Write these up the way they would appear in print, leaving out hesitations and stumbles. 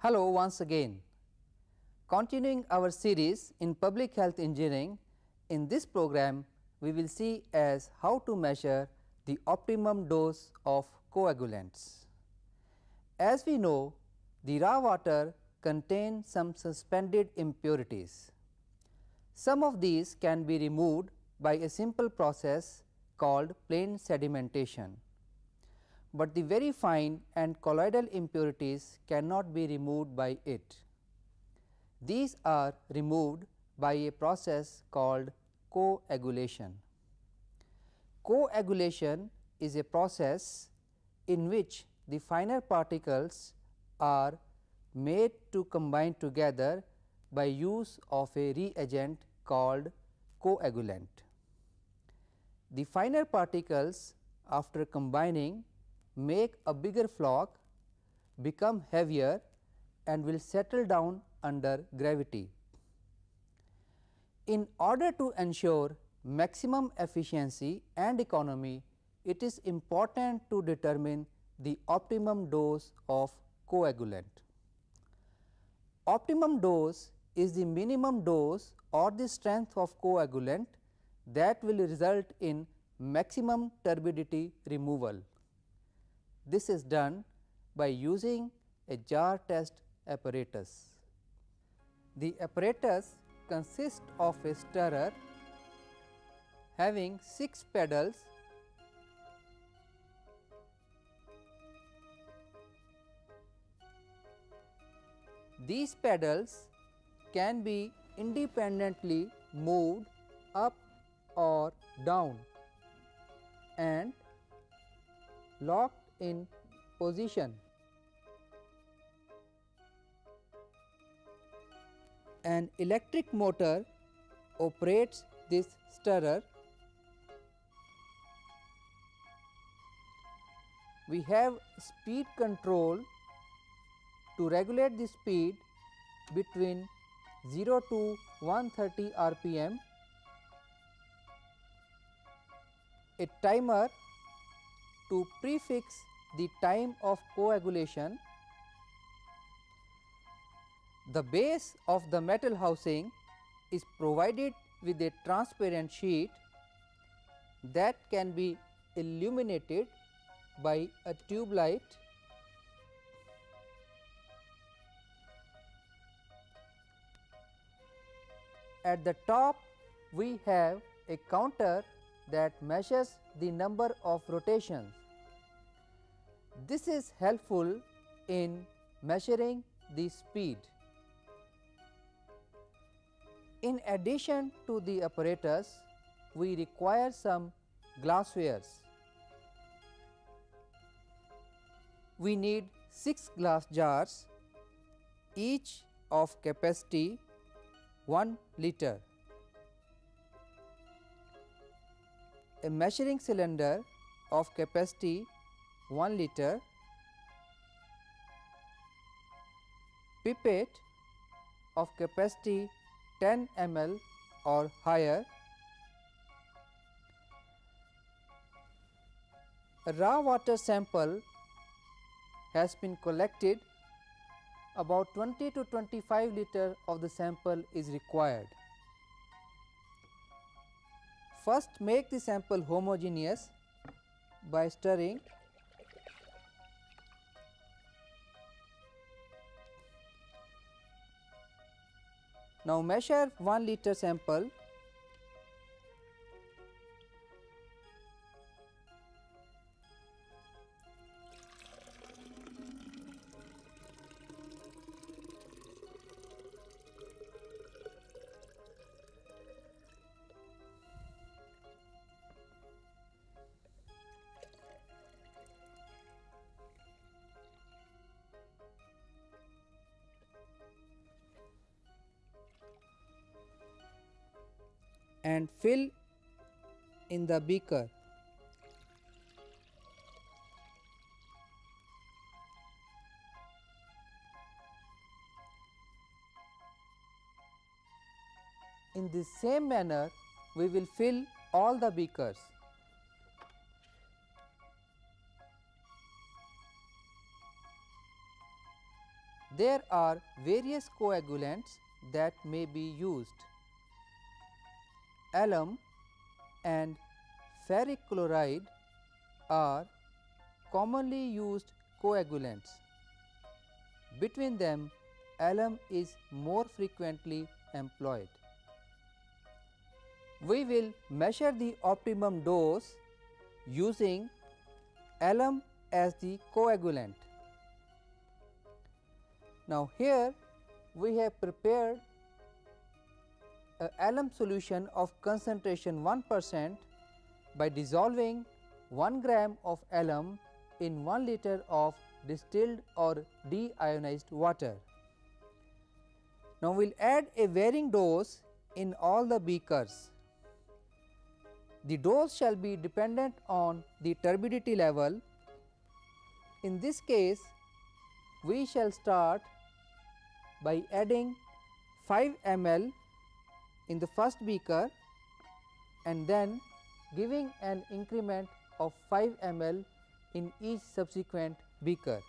Hello once again. Continuing our series in public health engineering, in this program we will see as how to measure the optimum dose of coagulants. As we know, the raw water contains some suspended impurities. Some of these can be removed by a simple process called plain sedimentation, but the very fine and colloidal impurities cannot be removed by it. These are removed by a process called coagulation. Coagulation is a process in which the finer particles are made to combine together by use of a reagent called coagulant. The finer particles, after combining, make a bigger flock, become heavier and will settle down under gravity. In order to ensure maximum efficiency and economy, it is important to determine the optimum dose of coagulant. Optimum dose is the minimum dose or the strength of coagulant that will result in maximum turbidity removal. This is done by using a jar test apparatus. The apparatus consists of a stirrer having 6 pedals These pedals can be independently moved up or down and locked in position. An electric motor operates this stirrer. We have speed control to regulate the speed between 0 to 130 rpm, a timer to prefix the time of coagulation. The base of the metal housing is provided with a transparent sheet that can be illuminated by a tube light. At the top we have a counter that measures the number of rotations. This is helpful in measuring the speed. In addition to the apparatus, we require some glasswares. We need 6 glass jars, each of capacity 1 liter, a measuring cylinder of capacity 1 liter, pipette of capacity 10 ml or higher, a raw water sample has been collected. About 20 to 25 liter of the sample is required. First, make the sample homogeneous by stirring. Now measure 1 liter sample. And fill in the beaker. In the same manner, we will fill all the beakers. There are various coagulants that may be used. Alum and ferric chloride are commonly used coagulants. Between them, alum is more frequently employed. We will measure the optimum dose using alum as the coagulant. Now, here we have prepared a alum solution of concentration 1% by dissolving 1 gram of alum in 1 liter of distilled or deionized water. Now, we will add a varying dose in all the beakers. The dose shall be dependent on the turbidity level. In this case, we shall start by adding 5 ml in the first beaker and then giving an increment of 5 ml in each subsequent beaker.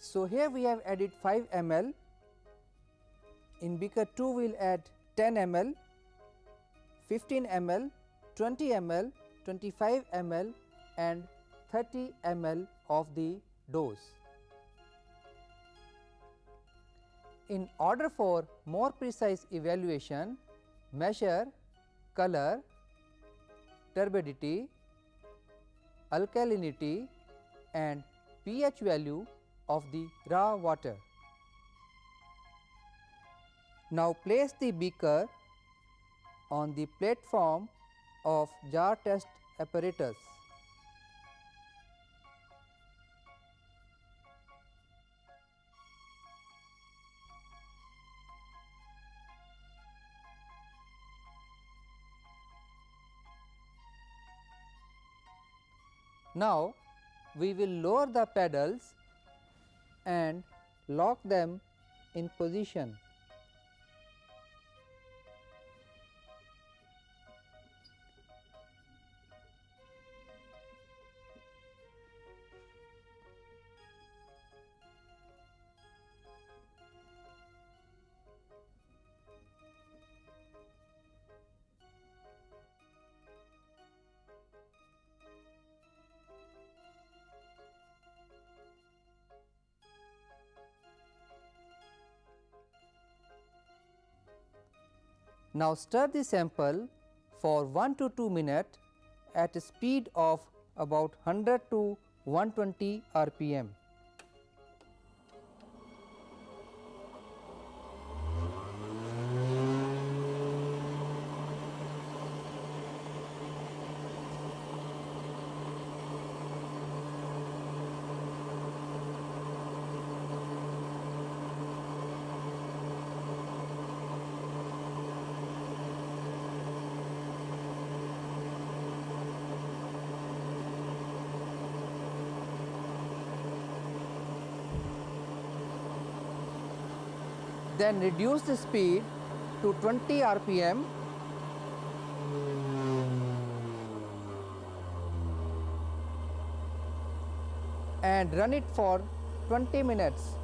So, here we have added 5 ml, in beaker 2 we will add 10 ml, 15 ml, 20 ml, 25 ml and 30 ml of the dose. In order for more precise evaluation, measure color, turbidity, alkalinity and pH value of the raw water. Now, place the beaker on the platform of jar test apparatus. Now, we will lower the pedals and lock them in position. Now, stir the sample for 1 to 2 minutes at a speed of about 100 to 120 rpm. Then reduce the speed to 20 rpm and run it for 20 minutes.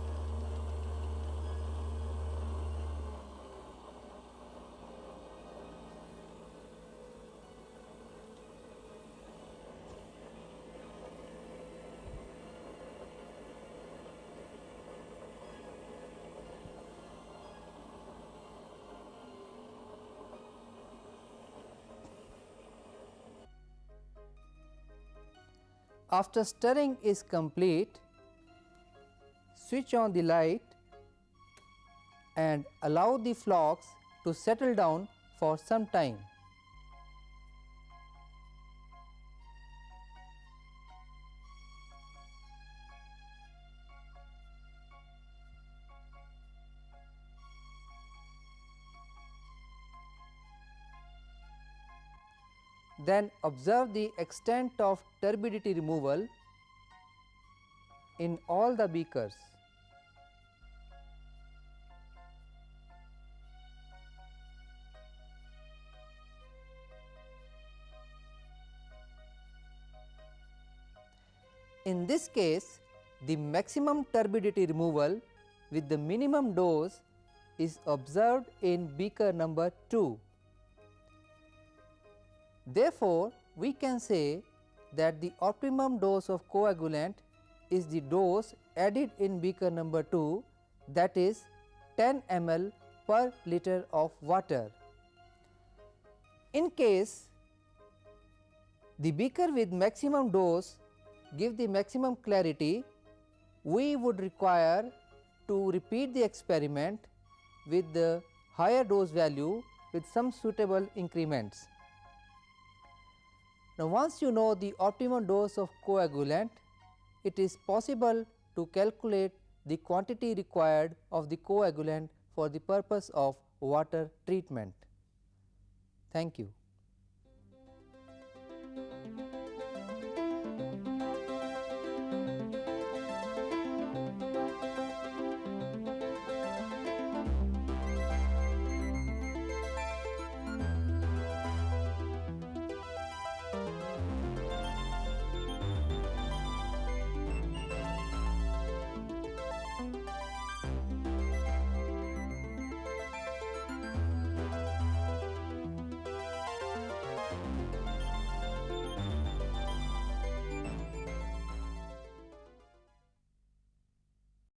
After stirring is complete, switch on the light and allow the flocks to settle down for some time. Then observe the extent of turbidity removal in all the beakers. In this case, the maximum turbidity removal with the minimum dose is observed in beaker number 2. Therefore, we can say that the optimum dose of coagulant is the dose added in beaker number 2, that is 10 ml per liter of water. In case the beaker with maximum dose give the maximum clarity, we would require to repeat the experiment with the higher dose value with some suitable increments. Now, once you know the optimum dose of coagulant, it is possible to calculate the quantity required of the coagulant for the purpose of water treatment. Thank you.